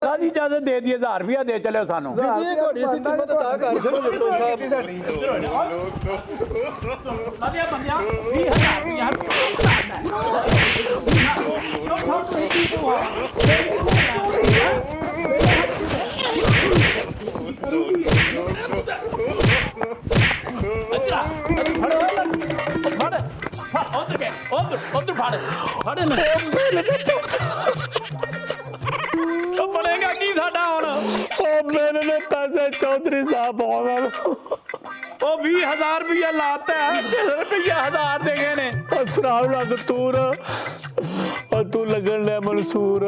कादी इजाजत दे दी 1000 रुपया दे चलो सानू जी जी ਤੁਹਾਡੀ ਅਸੀਂ ਕੀਮਤ ਅਦਾ ਕਰ ਦਿਓ ਜੱਟੋ ਸਾਹਿਬ ਵਧੀਆ ਬੰਦਿਆ 20000 ਯਾਰ बनेगा की साडा हुण मेरे ने पैसे चौधरी साहब वो 20,000 रुपया लाता है रुपया 1000 दे गए ने सराब लग तूर और तू लगन ले मंसूर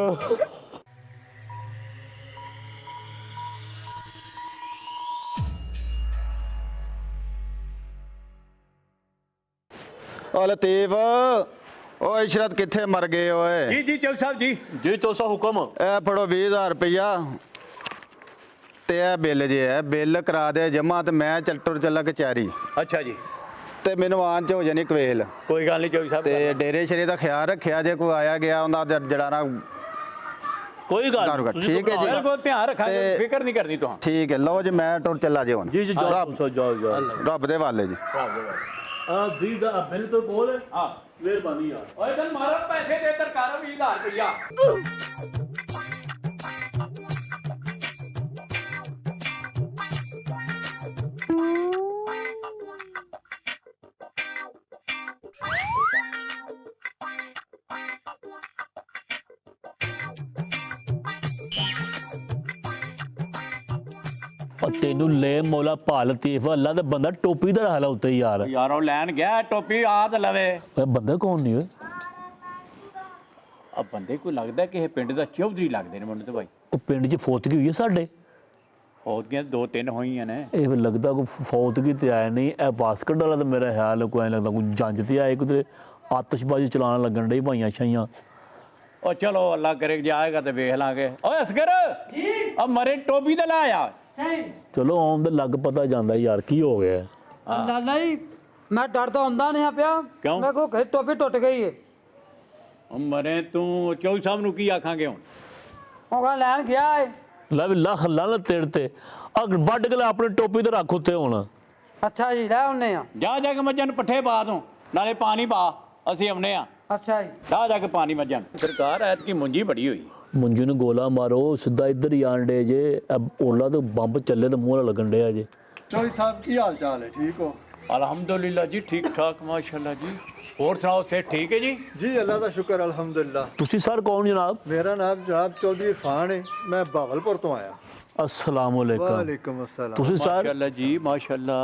ਲਤੀਫ ਓਏ ਇਸ਼ਰਤ ਕਿੱਥੇ ਮਰ ਗਏ ਓਏ जी जी चौधरी साहब जी जी चौधरी साहब हुक्म ਇਹ ਫੜੋ 20,000 ਰੁਪਇਆ ਤੇ ਇਹ ਬਿੱਲ ਜੇ ਹੈ ਬਿੱਲ ਕਰਾ ਦੇ ਜਮਾ ਤੇ ਮੈਂ ਚੱਲਾ ਕਚਹਿਰੀ अच्छा जी ਤੇ ਮੈਨੂੰ ਆਉਣ ਚ ਹੋ ਜਾਣੀ ਕਵੇਲ कोई गल नहीं चौधरी साहब ਤੇ ਡੇਰੇ ਸ਼ਰੇ ਦਾ ਖਿਆਲ ਰੱਖਿਆ ਜੇ ਕੋਈ ਆਇਆ ਗਿਆ ਉਹਨਾਂ ਦਾ ਜੜਾ ਨਾ कोई गल ठीक है जी बिल्कुल ध्यान रखा फिक्र नहीं करनी तुहां ਠੀਕ ਹੈ ਲਓ ਜੀ ਮੈਂ ਟੁਰ ਚੱਲਾ ਜੇ ਹੁਣ जी जी जाओ ਰੱਬ ਦੇ ਵਾਲੇ ਜੀ दी दा बिल तो बोल हां मेहरबानी यार ओए तन मारो पैसे दे सरकार 20,000 रुपया तेनू ले मौला भाल लतीफ अल्लाह दा बंदा टोपी दा हाल उत्ते यार यार ओ लैन गया टोपी आ ते लवे ओए बंदा कौन नहीं ओए अब बंदे को लगदा कि पिंड दा चौधरी लगदे ने मुंडे ते भाई ओ पिंड च फौतगी हुई है साडे फौतगियां 2-3 होईयां ने ए लगदा को फौतगी ते आया नहीं ए बास्केट वाला ते मेरा ख्याल कोई लगदा कोई जंज ते आए कोई आतिशबाजी चलाने लगन डई भाईयां छाइयां ओ चलो अल्लाह करे जाएगा ते देख लांगे ओए असगर जी अब मरे टोपी ते ला आ चलो आउं ते लग पता जांदा यार की हो गया लाला जी मैं डर तो आंदा नहीं पिया क्यों मैं को टोपी टुट गई है मरे तू चौधरी साहब नु की आखांगे हुन ओगा लैन गया है ला भी लख लाल तेरे ते अग वड के अपनी टोपी ते रख उत्ते हुन अच्छा जी ले आउने आ जा जाके मज्जां नु पट्ठे पा दूं नाले पानी पा ਅਸੀਂ ਆਉਨੇ ਆ अच्छा जी ਜਾ ਕੇ ਪਾਣੀ ਮੱਜਾਂ ਸਰਕਾਰ ਐਤ ਕੀ ਮੁੰਜੀ ਬੜੀ ਹੋਈ ਮੁੰਜੀ ਨੂੰ ਗੋਲਾ ਮਾਰੋ ਸਿੱਧਾ ਇੱਧਰ ਹੀ ਆਣ ਡੇ ਜੇ ਓਲਾ ਤੇ ਬੰਬ ਚੱਲੇ ਤੇ ਮੂੰਹ ਲੱਗਣ ਡਿਆ ਜੇ ਚੌਧਰੀ ਸਾਹਿਬ ਕੀ ਹਾਲ ਚਾਲ ਹੈ ਠੀਕ ਹੋ ਅਲਹਮਦੁਲਿਲਾ ਜੀ ਠੀਕ ਠਾਕ ਮਾਸ਼ਾਅੱਲਾ ਜੀ ਹੋਰ ਸੁਣਾਓ ਸੇ ਠੀਕ ਹੈ ਜੀ ਜੀ ਅੱਲਾ ਦਾ ਸ਼ੁਕਰ ਅਲਹਮਦੁਲਿਲਾ ਤੁਸੀਂ ਸਰ ਕੌਣ ਜਨਾਬ ਮੇਰਾ ਨਾਮ ਜਨਾਬ ਚੌਧਰੀ ਇਰਫਾਨ ਹੈ ਮੈਂ ਬਾਗਲਪੁਰ ਤੋਂ ਆਇਆ अस्सलाम वालेकुम ਵਾਲੇਕੁਮ अस्सलाम ਤੁਸੀਂ ਸਰ ਮਾਸ਼ਾਅੱਲਾ ਜੀ ਮਾਸ਼ਾਅੱਲਾ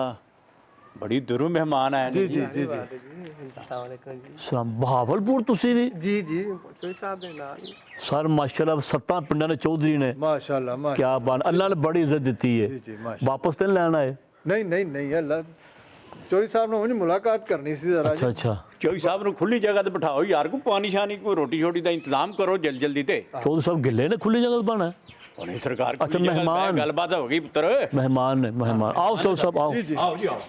बड़ी दूरों मेहमान आए जी जी जी जी बहावलपुर तुसी भी जी जी चौधरी साहब दे नाल सर माशाल्लाह 7 पिंडां ने चौधरी ने माशाल्लाह माशाल्लाह क्या बात अल्लाह ने बड़ी इज्जत दी है जी जी माशाल्लाह वापस तो लेना है नहीं नहीं नहीं अल्लाह चौधरी साहब ने मुझे मुलाकात करनी सी जरा अच्छा अच्छा चौधरी साहब ने खुली जगह ते बिठाओ यार को पानी शानी कोई रोटी छोटी दा इंतजाम करो जल्दी ते चौधरी साहब गिले ने खुली जगह बना है सरकार अच्छा मेहमान गलबात हो गई पुत्र मेहमान ने मेहमान आओ सब आओ आओ जी आओ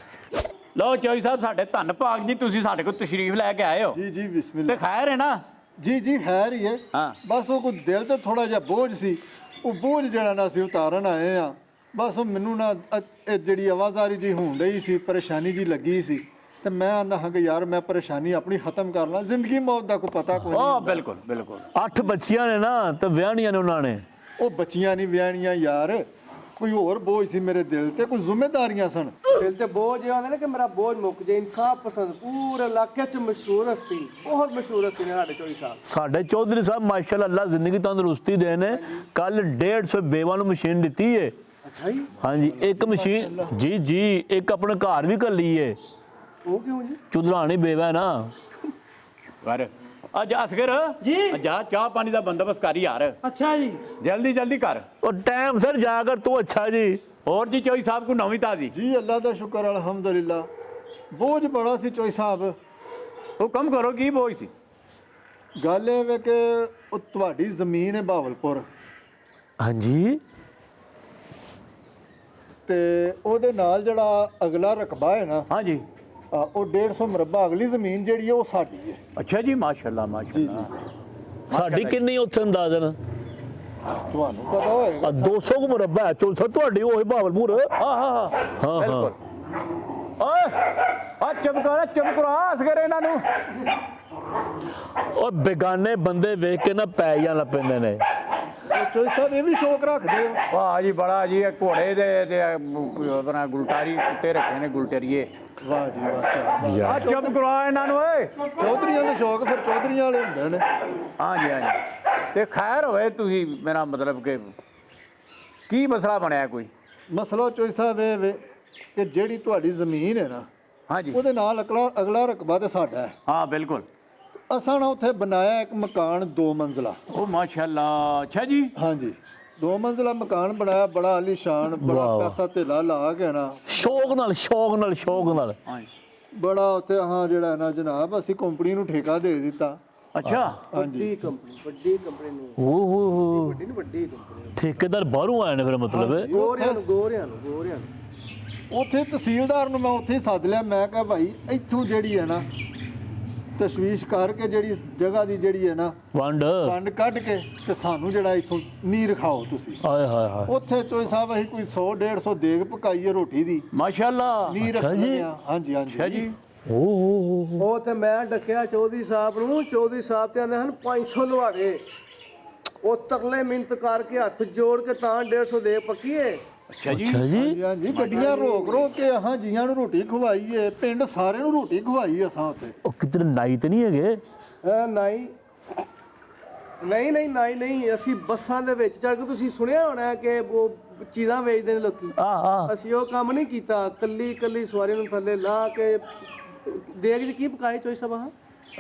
लो चौधरी साहब साडे धन भाग जी तुसी साडे को तशरीफ लेके आए हो जी जी बिस्मिल्लाह ते खैर है ना जी जी खैर ही है हाँ बस वो कोई दिल ते थोड़ा जिहा बोझ सी वो बोझ ਜਿਹੜਾ ਨਾ ਸੀ ਉਤਾਰਨ ਆਏ ਆ ਬਸ ਉਹ ਮੈਨੂੰ ਨਾ ਇਹ ਜਿਹੜੀ ਆਵਾਜ਼ਾਰੀ ਜੀ ਹੋਣ ਰਹੀ ਸੀ ਪਰੇਸ਼ਾਨੀ ਜੀ ਲੱਗੀ ਸੀ ਤੇ ਮੈਂ ਆਂਦਾ ਹਾਂ ਕਿ ਯਾਰ ਮੈਂ ਪਰੇਸ਼ਾਨੀ ਆਪਣੀ ਖਤਮ ਕਰ ਲਾਂ ਜ਼ਿੰਦਗੀ ਮੌਤ ਦਾ ਕੋਈ ਪਤਾ ਕੋਈ ਨਹੀਂ ਬਿਲਕੁਲ ਬਿਲकुल 8 ਬੱਚੀਆਂ ਨੇ ਨਾ ਤੇ ਵਿਆਹਣੀਆਂ ਨੇ ਉਹਨਾਂ ਨੇ ਉਹ ਬੱਚੀਆਂ ਨਹੀਂ ਵਿਆਹਣੀਆਂ ਯਾਰ ਕੋਈ ਹੋਰ ਬੋਝ ਸੀ ਮੇਰੇ ਦਿਲ ਤੇ ਕੋਈ ਜ਼ਿੰਮੇਵਾਰੀਆਂ ਸਨ ਦਿਲ ਤੇ ਬੋਝ ਇਹ ਆਉਂਦਾ ਨਾ ਕਿ ਮੇਰਾ ਬੋਝ ਮੁੱਕ ਜੇ ਇਨਸਾਫ ਪਸੰਦ ਪੂਰੇ ਇਲਾਕੇ 'ਚ ਮਸ਼ਹੂਰ ਹਸਤੀ ਬਹੁਤ ਮਸ਼ਹੂਰ ਹਸਤੀ ਨੇ ਸਾਡੇ ਚੌਧਰੀ ਸਾਹਿਬ ਸਾਡੇ ਚੌਧਰੀ ਸਾਹਿਬ ਮਾਸ਼ਾਅੱਲਾ ਅੱਲਾ ਜ਼ਿੰਦਗੀ ਤੰਦਰੁਸਤੀ ਦੇ ਨੇ ਕੱਲ 150 ਬੇਵਾਂ ਨੂੰ ਮਸ਼ੀਨ ਦਿੱਤੀ ਏ ਅੱਛਾ ਜੀ ਹਾਂਜੀ ਇੱਕ ਮਸ਼ੀਨ ਜੀ ਜੀ ਇੱਕ ਆਪਣੇ ਘਰ ਵੀ ਕਰ ਲਈ ਏ ਉਹ ਕਿਉਂ ਜੀ ਚੁਦਰਾਣੀ ਬੇਵਾ ਨਾ ਕਰ ਅੱਜ ਅਸਗਰ जी ਜਾ ਚਾਹ ਪਾਣੀ ਦਾ ਬੰਦੋਬਸਤ ਕਰ ਯਾਰ अच्छा जी ਜਲਦੀ ਜਲਦੀ ਕਰ ਉਹ ਟਾਈਮ ਸਰ ਜਾ ਕਰ ਤੂੰ ਅੱਛਾ ਜੀ ਹੋਰ ਜੀ ਚੌਧਰੀ ਸਾਹਿਬ ਕੋ ਨਵੀਂ ਤਾਜ਼ੀ ਜੀ ਅੱਲਾ ਦਾ ਸ਼ੁਕਰ ਅਲਹਮਦੁਲਿਲਾ ਬੋਝ ਬੜਾ ਸੀ ਚੌਧਰੀ ਸਾਹਿਬ ਹੁਕਮ ਕਰੋ ਕੀ ਬੋਝ ਸੀ ਗੱਲ ਇਹ ਵੇ ਕਿ ਉਹ ਤੁਹਾਡੀ ਜ਼ਮੀਨ ਹੈ ਬਹਾਵਲਪੁਰ ਹਾਂਜੀ ਤੇ ਉਹਦੇ ਨਾਲ ਜਿਹੜਾ ਅਗਲਾ ਰਕਬਾ ਹੈ ਨਾ ਹਾਂਜੀ ਉਹ 150 ਮਰਬਾ ਅਗਲੀ ਜ਼ਮੀਨ ਜਿਹੜੀ ਹੈ ਉਹ ਸਾਡੀ ਹੈ ਅੱਛਾ ਜੀ ਮਾਸ਼ਾਅੱਲਾ ਮਾਸ਼ਾਅੱਲਾ ਸਾਡੀ ਕਿੰਨੀ ਉੱਥੇ ਅੰਦਾਜ਼ਨ ਤੁਹਾਨੂੰ ਪਤਾ ਹੋਏਗਾ 200 ਕੁ ਮੁਰੱਬਾ ਹੈ ਚੌਧਰੀ ਸਾਹਿਬ ਤੁਹਾਡੀ ਉਹ ਬਹਾਵਲਪੁਰ ਹਾਂ ਹਾਂ ਹਾਂ ਬਿਲਕੁਲ ਓਏ ਆ ਚੁੱਪ ਕਰੋ ਅਸਗਰ ਇਹਨਾਂ ਨੂੰ ਉਹ ਬੇਗਾਨੇ ਬੰਦੇ ਵੇਖ ਕੇ ਨਾ ਪੈ ਜਾਣ ਲੱਗ ਪੈਂਦੇ ਨੇ ਚੋਈ ਸਾਹਿਬ ਇਹ ਵੀ ਸ਼ੌਕ ਰੱਖਦੇ ਹੋ ਵਾਹ ਜੀ ਬੜਾ ਜੀ ਇਹ ਘੋੜੇ ਦੇ ਤੇ ਆਪਣਾ ਗੁਲਟਾਰੀ ਕੁੱਤੇ ਰੱਖੇ ਨੇ ਗੁਲਟਰੀਏ ਵਾਹ ਜੀ ਵਾਹ ਆ ਚੁੱਪ ਕਰੋ ਇਹਨਾਂ ਨੂੰ ਓਏ ਚੌਧਰੀਆਂ ਦਾ ਸ਼ੌਕ ਫਿਰ ਚੌਧਰੀਆਂ ਵਾਲੇ ਹੁੰਦੇ ਨੇ ਹਾਂ ਜੀ ਤੇ ਖੈਰ ਹੋਵੇ ਤੁਸੀਂ ਮੇਰਾ ਮਤਲਬ ਕਿ ਕੀ ਮਸਲਾ ਬਣਿਆ ਕੋਈ ਮਸਲਾ ਚੋਈ ਸਾਹਿਬ ਇਹ ਵੇ ਕਿ ਜਿਹੜੀ ਤੁਹਾਡੀ ਜ਼ਮੀਨ ਹੈ ਨਾ ਹਾਂਜੀ ਉਹਦੇ ਨਾਲ ਅਗਲਾ ਰਕਬਾ ਤੇ ਸਾਡਾ ਹੈ ਹਾਂ ਬਿਲਕੁਲ ਅਸਾਂ ਨਾ ਉੱਥੇ ਬਣਾਇਆ ਇੱਕ ਮਕਾਨ 2 ਮੰਜ਼ਲਾ ਉਹ ਮਾਸ਼ਾਅੱਲਾ ਅੱਛਾ ਜੀ ਹਾਂਜੀ 2 ਮੰਜ਼ਲਾ ਮਕਾਨ ਬਣਾਇਆ ਬੜਾ ਆਲੀਸ਼ਾਨ ਬੜਾ ਪੈਸਾ ਧੇਲਾ ਲਾ ਕੇ ਨਾ ਸ਼ੌਕ ਨਾਲ ਹਾਂ ਬੜਾ ਉੱਥੇ ਹਾਂ ਜਿਹੜਾ ਨਾ ਜਨਾਬ ਅਸੀਂ ਕੰਪਨੀ ਨੂੰ ਠੇਕਾ ਦੇ ਦਿੱਤਾ ਅੱਛਾ ਹਾਂਜੀ ਵੱਡੀ ਕੰਪਨੀ ਨੂੰ ਓਹ ਵੱਡੀ ਕੰਪਨੀ ਠੇਕੇਦਾਰ ਬਾਹਰੋਂ ਆਏ ਨੇ ਫਿਰ ਮਤਲਬ ਗੋਰਿਆਂ ਨੂੰ ਉੱਥੇ ਤਹਿਸੀਲਦਾਰ ਨੂੰ ਮੈਂ ਉੱਥੇ ਹੀ ਸੱਦ ਲਿਆ ਮੈਂ ਕਿਹਾ ਭਾਈ ਇੱਥੋਂ ਜਿਹੜੀ ਹੈ ਨਾ ਤਸ਼ਵੀਸ਼ ਕਰਕੇ ਜਿਹੜੀ ਜਗ੍ਹਾ ਦੀ ਜਿਹੜੀ ਹੈ ਨਾ ਵੰਡ ਕੱਢ ਕੇ ਤੇ ਸਾਨੂੰ ਜਿਹੜਾ ਇੱਥੋਂ ਨੀ ਰਖਾਓ ਤੁਸੀਂ ਆਏ ਹਾਏ ਉੱਥੇ ਚੋਈ ਸਾਹਿਬ ਅਸੀਂ ਕੋਈ 100-150 ਦੇਗ ਪਕਾਈਏ ਰੋਟੀ ਦੀ ਮਾਸ਼ਾਅੱਲਾ ਨੀ ਅੱਛਾ ਰੱਖਦੇ ਜੀ। ਆ ਹਾਂਜੀ ਅੱਛਾ ਜੀ ਓਹ ਉਹ ਤੇ ਮੈਂ ਡੱਕਿਆ ਚੌਧਰੀ ਸਾਹਿਬ ਨੂੰ ਚੌਧਰੀ ਸਾਹਿਬ ਤੇ ਆਂਦੇ ਹਨ 500 ਲਵਾ ਦੇ ਉਹ ਤਰਲੇ ਮਿੰਤ ਕਰਕੇ ਹੱਥ ਜੋੜ ਕੇ ਤਾਂ 150 ਦੇ ਪੱਕੀਏ ਅੱਛਾ ਜੀ ਹਾਂਜੀ ਹਾਂਜੀ ਗੱਡੀਆਂ ਰੋਕ ਕੇ ਹਾਂ ਜੀਆਂ ਨੂੰ ਰੋਟੀ ਖਵਾਈਏ ਪਿੰਡ ਸਾਰਿਆਂ ਨੂੰ ਰੋਟੀ ਖਵਾਈ ਅਸਾਂ ਉੱਥੇ ਉਹ ਕਿਤੇ ਨਾਈ ਤੇ ਨਹੀਂ ਹੈਗੇ ਨਹੀਂ ਅਸੀਂ ਬੱਸਾਂ ਦੇ ਵਿੱਚ ਚੜ ਕੇ ਤੁਸੀਂ ਸੁਣਿਆ ਹੋਣਾ ਕਿ ਉਹ ਚੀਜ਼ਾਂ ਵੇਚਦੇ ਨੇ ਲੋਕੀ ਅਸੀਂ ਉਹ ਕੰਮ ਨਹੀਂ ਕੀਤਾ ਕੱਲੀ ਸਵਾਰੀ ਨੂੰ ਥੱਲੇ ਲਾ ਕੇ ਦੇਖ ਜੀ ਕੀ ਪਕਾਏ ਚੋਈ ਸਾਹਿਬ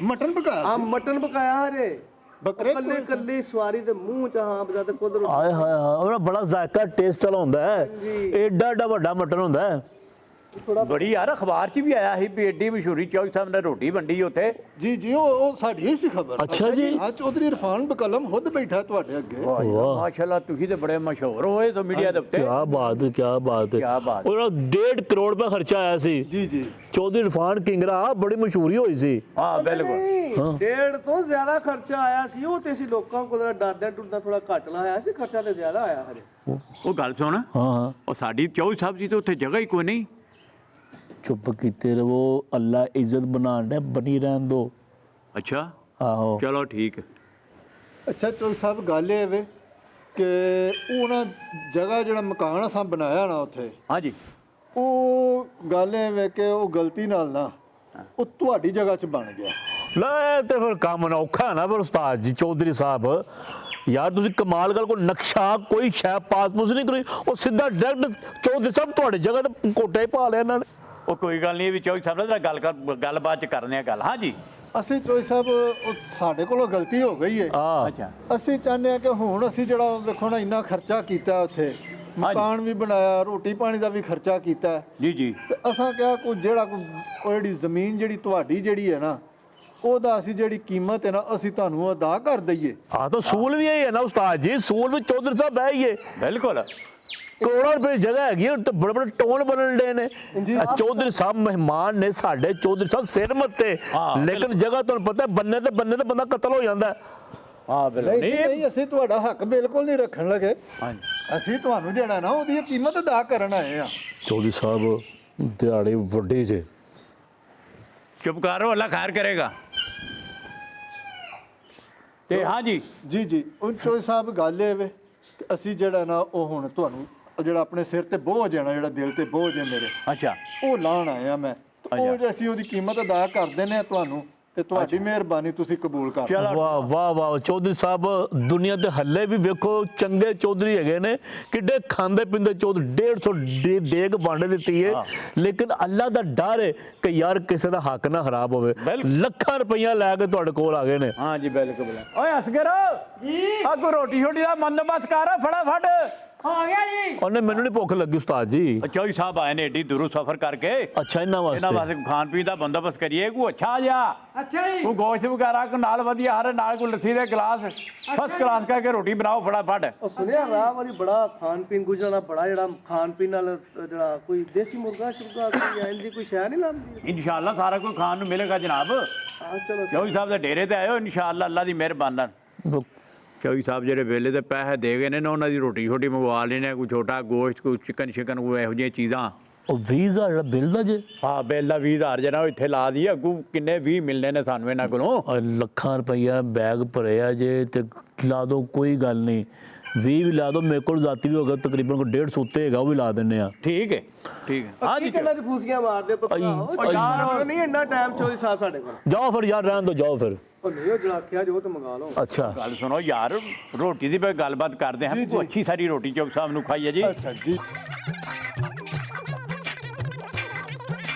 ਮਟਨ ਪਕਾਇਆ ਮਟਨ ਪਕਾਇਆ ਹਰੇ ਬੱਕਰੇ ਕੱਲੀ ਸਵਾਰੀ ਦੇ ਮੂੰਹ ਚ ਹਾਂ ਬਜਾ ਤੇ ਕੁਦਰ ਆਏ ਹਾਏ ਉਹ ਬੜਾ ਜ਼ਾਇਕਾ ਟੇਸਟ ਵਾਲਾ ਹੁੰਦਾ ਹੈ ਏਡਾ ਵੱਡਾ ਮਟਨ ਹੁੰਦਾ ਹੈ ਬੜੀ ਯਾਰ ਅਖਬਾਰ 'ਚ ਵੀ ਆਇਆ ਸੀ ਵੀ ਏਡੀ ਮਸ਼ਹੂਰੀ ਚੌਧਰੀ ਸਾਹਿਬ ਨੇ ਰੋਟੀ ਵੰਡੀ ਉੱਥੇ ਜੀ ਉਹ ਸਾਡੀ ਹੀ ਸੀ ਖਬਰ ਅੱਛਾ ਜੀ ਹਾਂ ਚੌਧਰੀ ਇਰਫਾਨ ਬਕਲਮ ਖੁਦ ਬੈਠਾ ਤੁਹਾਡੇ ਅੱਗੇ ਵਾਹ ਮਾਸ਼ਾਅੱਲਾ ਤੁਸੀਂ ਤੇ ਬੜੇ ਮਸ਼ਹੂਰ ਹੋਏ ਸੋ ਮੀਡੀਆ ਦੇ ਉੱਤੇ ਕੀ ਬਾਤ ਉਹਦਾ 1.5 ਕਰੋੜ ਰੁਪਏ ਖਰਚਾ ਆਇਆ ਸੀ ਜੀ ਚੌਧਰੀ ਇਰਫਾਨ ਕਿੰਗਰਾ ਬੜੀ ਮਸ਼ਹੂਰੀ ਹੋਈ ਸੀ ਹਾਂ ਬਿਲਕੁਲ 1.5 ਤੋਂ ਜ਼ਿਆਦਾ ਖਰਚਾ ਆਇਆ ਸੀ ਉਹ ਤੇ ਅਸੀਂ ਲੋਕਾਂ ਕੋਲ ਡਰਦਿਆਂ ਟੁੱਟਦਾ ਥੋੜਾ ਘੱਟ ਲਾਇਆ ਸੀ ਖਰਚਾ ਤੇ ਜ਼ਿਆਦਾ ਆਇਆ ਹਰੇ ਉਹ ਗੱਲ ਸੁਣ ਹਾਂ ਉਹ ਸਾਡੀ ਚੌਧਰੀ ਸਾਹਿਬ ਜੀ ਤੇ ਉੱਥੇ ਜਗ੍ਹਾ ਹੀ ਕੋਈ ਨਹੀਂ ਚੁੱਪ ਕੀਤੇ ਰਹੋ ਅੱਲਾ ਇੱਜ਼ਤ ਬਣਾਉਣ ਦੇ ਬਣੀ ਰਹਿਣ ਦੋ ਅੱਛਾ ਆਹੋ ਚਲੋ ਠੀਕ ਅੱਛਾ ਚੌਧਰੀ ਸਾਹਿਬ ਗੱਲ ਇਹ ਵੇ ਕਿ ਉਹ ਨਾ ਜਗ੍ਹਾ ਜਿਹੜਾ ਮਕਾਨ ਅਸਾਂ ਬਣਾਇਆ ਨਾ ਉੱਥੇ ਹਾਂਜੀ ਉਹ ਗੱਲ ਇਹ ਵੇ ਕਿ ਉਹ ਗਲਤੀ ਨਾਲ ਨਾ ਉਹ ਤੁਹਾਡੀ ਜਗ੍ਹਾ 'ਚ ਬਣ ਗਿਆ ਲੈ ਤੇ ਫਿਰ ਕੰਮ ਨਾ ਔਖਾ ਨਾ ਫਿਰ ਉਸਤਾਦ ਜੀ ਚੌਧਰੀ ਸਾਹਿਬ ਯਾਰ ਤੁਸੀਂ ਕਮਾਲ ਕਰ ਕੋਈ ਨਕਸ਼ਾ ਕੋਈ ਸ਼ੈ ਪਾਸਪੋਰਟ ਨਹੀਂ ਕਰੀ ਉਹ ਸਿੱਧਾ ਡਾਇਰੈਕਟ ਚੌਧਰੀ ਸਾਹਿਬ ਤੁਹਾਡੀ ਜਗ੍ਹਾ ਤੇ ਕੋਟੇ ਪਾ ਲਿਆ ਇਹਨਾਂ ਨੇ ਉਹ ਕੋਈ ਗੱਲ ਨਹੀਂ ਵੀ ਚੌਧਰੀ ਸਾਹਿਬ ਨਾਲ ਗੱਲਬਾਤ ਚ ਕਰਨੇ ਆ ਗੱਲ ਹਾਂਜੀ ਅਸੀਂ ਚੌਧਰੀ ਸਾਹਿਬ ਉਹ ਸਾਡੇ ਕੋਲੋਂ ਗਲਤੀ ਹੋ ਗਈ ਹੈ ਅੱਛਾ ਅਸੀਂ ਚਾਹੁੰਦੇ ਹਾਂ ਕਿ ਹੁਣ ਅਸੀਂ ਜਿਹੜਾ ਵੇਖੋ ਨਾ ਇੰਨਾ ਖਰਚਾ ਕੀਤਾ ਉੱਥੇ ਮਕਾਨ ਵੀ ਬਣਾਇਆ ਰੋਟੀ ਪਾਣੀ ਦਾ ਵੀ ਖਰਚਾ ਕੀਤਾ ਜੀ ਤੇ ਅਸਾਂ ਕਿਹਾ ਕੋਈ ਜਿਹੜਾ ਉਹ ਜਿਹੜੀ ਜ਼ਮੀਨ ਜਿਹੜੀ ਤੁਹਾਡੀ ਜਿਹੜੀ ਹੈ ਨਾ ਉਹਦਾ ਅਸੀਂ ਜਿਹੜੀ ਕੀਮਤ ਹੈ ਨਾ ਅਸੀਂ ਤੁਹਾਨੂੰ ਅਦਾ ਕਰ ਦਈਏ ਤਾਂ ਸੂਲ ਵੀ ਹੈ ਨਾ ਉਸਤਾਦ ਜੀ ਸੂਲ ਵੀ ਚੌਧਰੀ ਸਾਹਿਬ ਹੈ ਹੀ ਬਿਲਕੁਲ ਕਰੋੜਾਂ ਰੁਪਏ ਦੀ ਜਗ੍ਹਾ ਹੈਗੀ ਤੇ ਬੜੇ ਬੜੇ ਟੋਨ ਬਣਨ ਡੇ ਨੇ ਚੌਧਰੀ ਸਾਹਿਬ ਮਹਿਮਾਨ ਨੇ ਸਾਡੇ ਚੌਧਰੀ ਸਾਹਿਬ ਸਿਰ ਮੱਤੇ ਲੇਕਿਨ ਜਗ੍ਹਾ ਤੁਹਾਨੂੰ ਪਤਾ ਬੰਨੇ ਤੇ ਬੰਦਾ ਕਤਲ ਹੋ ਜਾਂਦਾ ਹਾਂ ਬਿਲਕੁਲ ਨਹੀਂ ਅਸੀਂ ਤੁਹਾਡਾ ਹੱਕ ਬਿਲਕੁਲ ਨਹੀਂ ਰੱਖਣ ਲੱਗੇ ਅਸੀਂ ਤੁਹਾਨੂੰ ਜਿਹੜਾ ਨਾ ਉਹਦੀ ਕੀਮਤ ਅਦਾ ਕਰਨ ਆਏ ਆ ਚੌਧਰੀ ਸਾਹਿਬ ਦਿਹਾੜੇ ਵੱਡੇ ਜੇ ਚੁੱਪ ਕਰੋ ਅੱਲਾ ਖੈਰ ਕਰੇਗਾ ਤੇ ਹਾਂਜੀ ਜੀ ਉਹ ਚੌਧਰੀ ਸਾਹਿਬ ਗੱਲ ਇਹ ਵੇ ਅਸੀਂ ਜਿਹੜਾ ਨਾ ਉਹ ਹੁਣ ਤੁਹਾਨੂੰ ਜਿਹੜਾ ਆਪਣੇ ਸਿਰ ਤੇ ਬੋਝ ਹੈ ਨਾ ਜਿਹੜਾ ਦਿਲ ਤੇ ਬੋਝ ਹੈ ਮੇਰੇ ਅੱਛਾ ਉਹ ਲਾਣ ਆਇਆ ਮੈਂ ਉਹ ਜੇ ਅਸੀਂ ਉਹਦੀ ਕੀਮਤ ਅਦਾ ਕਰ ਦਿੰਦੇ ਆ ਤੁਹਾਨੂੰ ਤੇ ਤੁਹਾਡੀ ਮਿਹਰਬਾਨੀ ਤੁਸੀਂ ਕਬੂਲ ਕਰ ਲਓ ਵਾਹ ਚੌਧਰੀ ਸਾਹਿਬ ਦੁਨੀਆ ਤੇ ਹੱਲੇ ਵੀ ਵੇਖੋ ਚੰਗੇ ਚੌਧਰੀ ਹੈਗੇ ਨੇ ਕਿੱਡੇ ਖਾਂਦੇ ਪਿੰਦੇ ਚੌਧਰੀ 150 ਦੇਗ ਵੰਡ ਦਿੱਤੀ ਹੈ ਲੇਕਿਨ ਅੱਲਾ ਦਾ ਡਰ ਹੈ ਕਿ ਯਾਰ ਕਿਸੇ ਦਾ ਹੱਕ ਨਾ ਖਰਾਬ ਹੋਵੇ ਲੱਖਾਂ ਰੁਪਈਆ ਲੈ ਕੇ ਤੁਹਾਡੇ ਕੋਲ ਆ ਗਏ ਨੇ ਹਾਂ ਜੀ ਬਿਲਕੁਲ ਓਏ ਅਸਗਰ ਜੀ ਆ ਕੋ ਰੋਟੀ ਛੋਟੀ ਦਾ ਬੰਦੋਬਸਤ ਕਰ ਫਟਾਫਟ ਆ ਗਿਆ ਜੀ ਉਹਨੇ ਮੈਨੂੰ ਨਹੀਂ ਭੁੱਖ ਲੱਗੀ ਉਸਤਾਦ ਜੀ ਚੌਧਰੀ ਸਾਹਿਬ ਆਏ ਨੇ ਏਡੀ ਦੂਰੋਂ ਸਫ਼ਰ ਕਰਕੇ ਅੱਛਾ ਇਹਨਾਂ ਵਾਸਤੇ ਖਾਣ ਪੀਣ ਦਾ ਬੰਦੋਬਸਤ ਕਰੀਏ ਕੋ ਅੱਛਾ ਜਿਹਾ ਅੱਛਾ ਜੀ ਕੋ ਗੋਸ਼ਤ ਵਗੈਰਾ ਕੋ ਨਾਲ ਵਧੀਆ ਹਰ ਨਾਲ ਕੋ ਲੱਸੀ ਦੇ ਗਲਾਸ ਫਸਟ ਕਲਾਸ ਕਰਕੇ ਰੋਟੀ ਬਣਾਓ ਫਟਾਫਟ ਉਹ ਸੁਣਿਆ ਰਾਹ ਵਾਲੀ ਬੜਾ ਖਾਣ ਪੀਣ ਗੁਜਰਨਾ ਬੜਾ ਜਿਹੜਾ ਖਾਣ ਪੀਣ ਨਾਲ ਜਿਹੜਾ ਕੋਈ ਦੇਸੀ ਮੁਰਗਾ ਸ਼ੁਰਗਾ ਕੋਈ ਐਂ ਦੀ ਕੋਈ ਸ਼ੈ ਨਹੀਂ ਲਾਉਂਦੀ ਇਨਸ਼ਾਅੱਲਾ ਸਾਰਾ ਕੁਝ ਖਾਣ ਨੂੰ ਮਿਲੇਗਾ ਜਨਾਬ ਹਾਂ ਚਲੋ ਚੌਧਰੀ ਸਾਹਿਬ ਦੇ ਡੇਰੇ ਤੇ ਆਇਓ ਇਨਸ਼ਾਅੱਲਾ ਅੱਲਾ ਦੀ ਮਿਹਰਬਾਨੀ ਨਾਲ ਚੌਧਰੀ ਸਾਹਿਬ ਜਿਹੜੇ ਵੇਲੇ ਤੇ ਪੈਸੇ ਦੇ ਗਏ ਨੇ ਨਾ ਉਹਨਾਂ ਦੀ ਰੋਟੀ ਛੋਟੀ ਮੰਗਵਾ ਲੈਣੇ, ਕੋਈ ਛੋਟਾ ਗੋਸ਼ਤ, ਕੋਈ ਚਿਕਨ ਸ਼ਿਕਨ, ਕੋਈ ਇਹੋ ਜਿਹੀਆਂ ਚੀਜ਼ਾਂ। ਉਹ 20,000 ਜਿਹੜਾ ਬਿੱਲ ਦਾ ਜੇ? ਹਾਂ ਬਿੱਲ ਦਾ 20,000 ਜਿਹੜਾ ਉਹ ਇੱਥੇ ਲਾ ਦਈਏ, ਅੱਗੂ ਕਿੰਨੇ 20 ਮਿਲਨੇ ਨੇ ਸਾਨੂੰ ਇਹਨਾਂ ਕੋਲੋਂ। ਲੱਖਾਂ ਰੁਪਈਆ ਬੈਗ ਭਰਿਆ ਜੇ ਤੇ ਲਾ ਦੋ, ਕੋਈ ਗੱਲ ਨਹੀਂ। 20 ਵੀ ਲਾ ਦੋ, ਮੇਰੇ ਕੋਲ ਜ਼ਾਤੀ ਵੀ ਹੋਗਾ ਤਕਰੀਬਨ ਕੋਈ 150 ਉੱਤੇ ਹੈਗਾ, ਉਹ ਵੀ ਲਾ ਦਿੰਨੇ ਆ। ਠੀਕ ਹੈ ਠੀਕ ਹੈ। ਹਾਂ ਜੀ ਕਿੰਨਾ ਚ ਫੂਸੀਆਂ ਮਾਰਦੇ ਯਾਰ ਨਹੀਂ ਇੰਨਾ ਟਾਈਮ ਚੌਧਰੀ ਸਾਹਿਬ ਸਾਡੇ ਕੋਲ। ਜਾਓ ਫਿਰ ਯਾਰ, ਰਹਿਣ ਦੋ, ਜਾਓ ਫਿਰ। ਉਹ ਨਹੀਂ ਉਹ ਜਲਾਖਿਆ ਜੋ ਤੇ ਮੰਗਾ ਲਓ। ਅੱਛਾ ਗੱਲ ਸੁਣੋ ਯਾਰ, ਰੋਟੀ ਦੀ ਗੱਲਬਾਤ ਕਰਦੇ ਹਾਂ, ਕੋਈ ਅੱਛੀ ਸਾਰੀ ਰੋਟੀ ਚੌਧਰੀ ਸਾਹਿਬ ਨੂੰ ਖਾਈਏ ਜੀ। ਅੱਛਾ ਜੀ।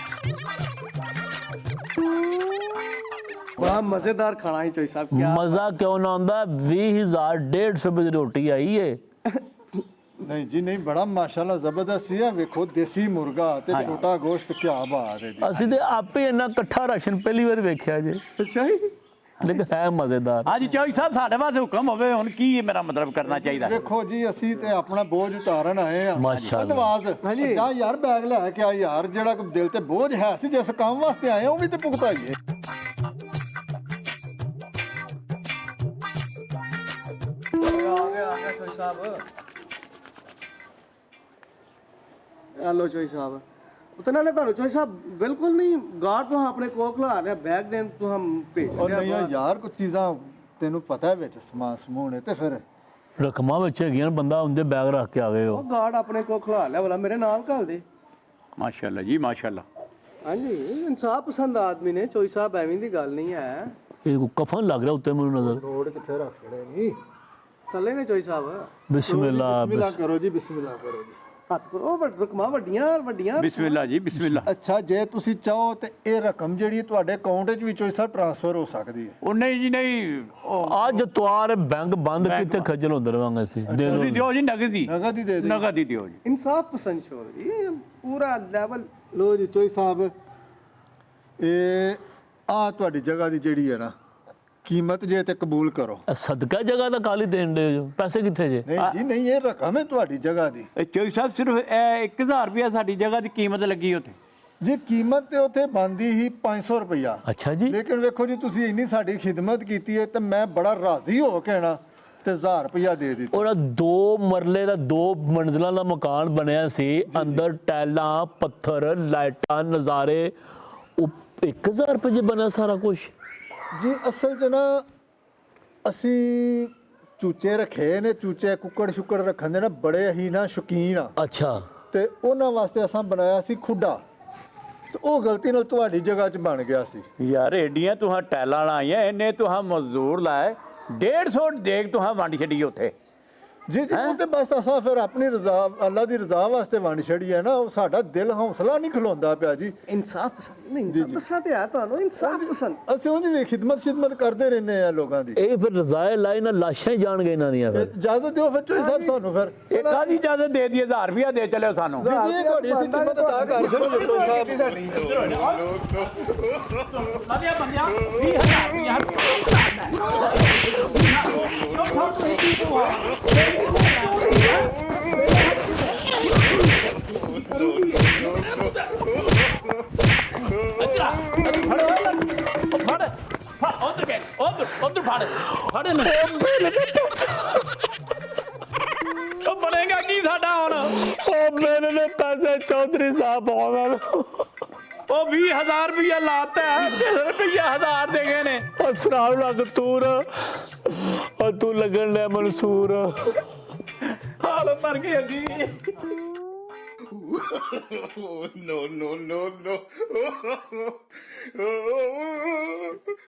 ਬੜਾ ਮਜ਼ੇਦਾਰ ਖਾਣਾ ਹੀ ਚੌਧਰੀ ਸਾਹਿਬ। ਕਿਆ ਮਜ਼ਾ ਕਿਉਂ ਨਾ ਆਉਂਦਾ? 20,000 150 ਰੁਪਏ ਦੀ ਰੋਟੀ ਆਈ ਏ। ਨਹੀਂ ਜੀ ਨਹੀਂ, ਬੜਾ ਮਾਸ਼ਾਅੱਲਾ ਜ਼ਬਰਦਸਤ ਸੀ। ਵੇਖੋ ਦੇਸੀ ਮੁਰਗਾ ਤੇ ਛੋਟਾ ਗੋਸ਼ਤ, ਕੀ ਬਾਤ ਹੈ ਜੀ। ਅਸੀਂ ਤੇ ਆਪੇ ਇੰਨਾ ਇਕੱਠਾ ਰਾਸ਼ਨ ਪਹਿਲੀ ਵਾਰ ਵੇਖਿਆ ਜੇ, ਅੱਛਾ ਜੀ। ਲੇਕਿਨ ਹੈ ਮਜ਼ੇਦਾਰ। ਹਾਂਜੀ ਚੌਧਰੀ ਸਾਹਿਬ, ਸਾਡੇ ਵਾਸਤੇ ਹੁਕਮ ਹੋਵੇ ਹੁਣ ਕੀ ਮੇਰਾ ਮਤਲਬ ਕਰਨਾ ਚਾਹੀਦਾ? ਦੇਖੋ ਜੀ ਅਸੀਂ ਤੇ ਆਪਣਾ ਬੋਝ ਉਤਾਰਨ ਆਏ ਆ। ਮਾਸ਼ਾਅੱਲਾ। ਧੰਨਵਾਦ। ਜਾ ਯਾਰ ਬੈਗ ਲੈ ਕੇ ਆ ਯਾਰ, ਜਿਹੜਾ ਕੋਈ ਦਿਲ ਤੇ ਬੋਝ ਹੈ ਸੀ ਜਿਸ ਕੰਮ ਵਾਸਤੇ ਆਏ ਆ ਉਹ ਵੀ ਤੇ ਭੁਗਤਾਈਏ। ਆ ਗਿਆ ਚੌਧਰੀ ਸਾਹਿਬ। ਹਲੋ ਚੌਧਰੀ ਸਾਹਿਬ। ਉਹ ਤਾਂ ਨਾਲੇ ਤੁਹਾਨੂੰ ਚੌਧਰੀ ਸਾਹਿਬ ਬਿਲਕੁਲ ਨਹੀਂ ਗਾਰਡ ਤੋਂ ਆਪਣੇ ਕੋਲ ਖਲਾ ਰਿਹਾ, ਬੈਗ ਦੇਣ ਤੋਂ ਹਮ ਭੇਜ ਔਰ ਰਿਹਾ ਨਹੀਂ ਯਾਰ, ਕੁਝ ਚੀਜ਼ਾਂ ਤੈਨੂੰ ਪਤਾ ਹੈ ਵਿੱਚ ਸਮਾਨ ਸਮੂਨ ਹੈ ਤੇ ਫਿਰ ਰਕਮਾਂ ਵਿੱਚ ਹੈਗੀਆਂ, ਬੰਦਾ ਉਹਦੇ ਬੈਗ ਰੱਖ ਕੇ ਆ ਗਏ ਉਹ ਹੋ। ਗਾਰਡ ਆਪਣੇ ਕੋਲ ਖਲਾ ਲਿਆ, ਵਾਲਾ ਮੇਰੇ ਨਾਲ ਘੱਲ ਦੇ। ਮਾਸ਼ਾਅੱਲਾ ਜੀ ਮਾਸ਼ਾਅੱਲਾ। ਹਾਂਜੀ ਇਨਸਾਫ ਪਸੰਦ ਆਦਮੀ ਨੇ ਚੌਧਰੀ ਸਾਹਿਬ, ਐਵੇਂ ਦੀ ਗੱਲ ਨਹੀਂ ਹੈ। ਇਹ ਕੋਈ ਕਫਨ ਲੱਗ ਰਿਹਾ ਉੱਤੇ ਮੈਨੂੰ ਨਜ਼ਰ। ਰੋਡ ਕਿੱਥੇ ਰੱਖ ਖੜੇ ਨਹੀਂ। ਥੱਲੇ ਨੇ ਚੌਧਰੀ ਸਾਹਿਬ। ਬਿਸਮਿਲ੍ਲਾ। ਬਿਸਮਿਲ੍ਲਾ ਕਰੋ ਜੀ, ਬਿਸਮਿਲ੍ਲਾ ਕਰੋ ਜੀ। ਹੱਥ ਕਰੋ। ਉਹ ਰਕਮਾਂ ਵੱਡੀਆਂ ਵੱਡੀਆਂ। ਬਿਸਮਿਲ੍ਲਾ ਜੀ ਬਿਸਮਿਲ੍ਲਾ। ਅੱਛਾ, ਜੇ ਤੁਸੀਂ ਚਾਹੋ ਤੇ ਇਹ ਰਕਮ ਜਿਹੜੀ ਤੁਹਾਡੇ ਅਕਾਊਂਟ ਵਿੱਚ ਵੀ ਚੋਈ ਸਾਹਿਬ ਟ੍ਰਾਂਸਫਰ ਹੋ ਸਕਦੀ ਹੈ। ਉਹ ਨਹੀਂ ਜੀ ਨਹੀਂ, ਉਹ ਅੱਜ ਤਵਾਰ ਬੈਂਕ ਬੰਦ ਕਿੱਥੇ ਖੱਜਲ ਹੁੰਦੇ ਰਵਾਂਗੇ ਅਸੀਂ। ਦੇ ਤੁਸੀਂ ਦਿਓ ਜੀ ਨਗਦ ਹੀ, ਨਗਦ ਹੀ ਦੇ ਦੇ। ਨਗਦ ਹੀ ਦਿਓ ਜੀ। ਇਨਸਾਫ ਪਸੰਦ ਸ਼ੋਰ ਜੀ, ਪੂਰਾ ਲੈਵਲ। ਲੋ ਜੀ ਚੋਈ ਸਾਹਿਬ, ਇਹ ਆ ਤੁਹਾਡੀ ਜਗ੍ਹਾ ਦੀ ਜਿਹੜੀ ਹੈ ਨਾ ਕੀਮਤ, ਜੇ ਤੇ ਕਬੂਲ ਕਰੋ। ਸਦਕਾ ਜਗ੍ਹਾ ਦਾ ਕਾਲੀ ਦੇਣ ਦੇ ਜੋ, ਪੈਸੇ ਕਿੱਥੇ ਜੇ? ਨਹੀਂ ਜੀ ਨਹੀਂ, ਇਹ ਰਕਮ ਹੈ ਤੁਹਾਡੀ ਜਗ੍ਹਾ ਦੀ। ਇਹ ਚੌਧਰੀ ਸਾਹਿਬ ਸਿਰਫ 1000 ਰੁਪਇਆ ਸਾਡੀ ਜਗ੍ਹਾ ਦੀ ਕੀਮਤ ਲੱਗੀ ਉੱਥੇ। ਜੀ ਕੀਮਤ ਤੇ ਉੱਥੇ ਬਣਦੀ ਹੀ 500 ਰੁਪਇਆ। ਅੱਛਾ ਜੀ। ਲੇਕਿਨ ਵੇਖੋ ਜੀ, ਤੁਸੀਂ ਇੰਨੀ ਸਾਡੀ ਖਿਦਮਤ ਕੀਤੀ ਹੈ ਤੇ ਮੈਂ ਬੜਾ ਰਾਜ਼ੀ ਹੋ ਕੇ ਨਾ ਤੇ 1000 ਰੁਪਇਆ ਦੇ ਦਿੱਤਾ। ਉਹਦਾ 2 ਮਰਲੇ ਦਾ 2 ਮੰਜ਼ਲਾਂ ਦਾ ਮਕਾਨ ਬਣਿਆ ਸੀ, ਅੰਦਰ ਟੈਲਾਂ, ਪੱਥਰ, ਲਾਈਟਾਂ, ਨਜ਼ਾਰੇ, ਉਹ 1000 ਰੁਪਏ 'ਚ ਬਣਿਆ ਸਾਰਾ ਕੁਝ। ਜੀ ਅਸਲ 'ਚ ਨਾ ਅਸੀਂ ਚੂਚੇ ਰੱਖੇ ਨੇ, ਚੂਚੇ ਕੁੱਕੜ ਸ਼ੁੱਕੜ ਰੱਖਣ ਦੇ ਨਾ ਬੜੇ ਹੀ ਨਾ ਸ਼ੌਕੀਨ ਆ। ਅੱਛਾ। ਤੇ ਉਹਨਾਂ ਵਾਸਤੇ ਅਸਾਂ ਬਣਾਇਆ ਸੀ ਖੁੱਡਾ, ਤੇ ਉਹ ਗਲਤੀ ਨਾਲ ਤੁਹਾਡੀ ਜਗ੍ਹਾ 'ਚ ਬਣ ਗਿਆ ਸੀ। ਯਾਰ ਏਡੀਆਂ ਤੁਹਾਂ ਟੈਲਾਂ ਲਾਈਆਂ, ਇਹਨੇ ਤੁਹਾਂ ਮਜ਼ਦੂਰ ਲਾਏ, 150 ਦੇਗ ਤੁਹਾਂ ਵੰਡ ਛੱਡੀ ਉੱਥੇ। ਜੀ ਜੀ, ਉਹ ਤੇ ਬਸ ਅਸਾਂ ਫਿਰ ਆਪਣੀ ਰਜ਼ਾ, ਅੱਲਾ ਦੀ ਰਜ਼ਾ ਵਾਸਤੇ ਵੰਡ ਛੜੀ ਹੈ ਨਾ। ਉਹ ਸਾਡਾ ਦਿਲ ਹੌਸਲਾ ਨਹੀਂ ਖਲੋਂਦਾ ਪਿਆ ਜੀ। ਇਨਸਾਫ ਪਸੰਦ ਨਹੀਂ, ਇਨਸਾਫ ਦੱਸਾਂ ਤੇ ਆ ਤੁਹਾਨੂੰ, ਇਨਸਾਫ ਪਸੰਦ। ਅਸੀਂ ਉਹਦੀ ਵੀ ਖਿਦਮਤ ਕਰਦੇ ਰਹਿੰਦੇ ਆ ਲੋਕਾਂ ਦੀ। ਇਹ ਫਿਰ ਰਜ਼ਾਏ ਲਾਈ ਨਾ ਲਾਸ਼ਾਂ ਹੀ ਜਾਣਗੇ ਇਹਨਾਂ ਦੀਆਂ ਫਿਰ। ਇਜਾਜ਼ਤ ਦਿਓ ਫਿਰ ਚੋਈ ਸਾਹਿਬ ਸਾਨੂੰ। ਫਿਰ ਇਹ ਕਾਹਦੀ ਇਜਾਜ਼ਤ ਦੇ ਦਈਏ? 1000 ਰੁਪਇਆ ਦੇ ਚਲਿਓ ਸਾਨੂੰ। ਜੀ ਜੀ, ਇਹ ਤੁਹਾਡੀ ਅਸੀਂ ਖਿਦਮਤ ਅਦਾ ਕਰ ਸਕਦੇ ਹਾਂ ਚੋਈ ਸਾਹਿਬ। ਬਣੇਗਾ ਕੀ ਸਾਡਾ ਹੁਣ? ਉਹ ਮੇਰੇ ਨੇ ਪੈਸੇ ਚੌਧਰੀ ਸਾਹਿਬ ਪਾਉਣ। ਉਹ 20000 ਰੁਪਇਆ ਲਾਤਾ, 1000 ਦੇ ਗਏ ਨੇ। ਉਹ ਸਰਾਲ ਲੱਗ ਤੂਰ, ਉਹ ਤੂੰ ਲੱਗਣ ਲੈ ਮਨਸੂਰ। ਹਾਲ ਮਰ ਗਏ ਜੀ। No, no, no, no.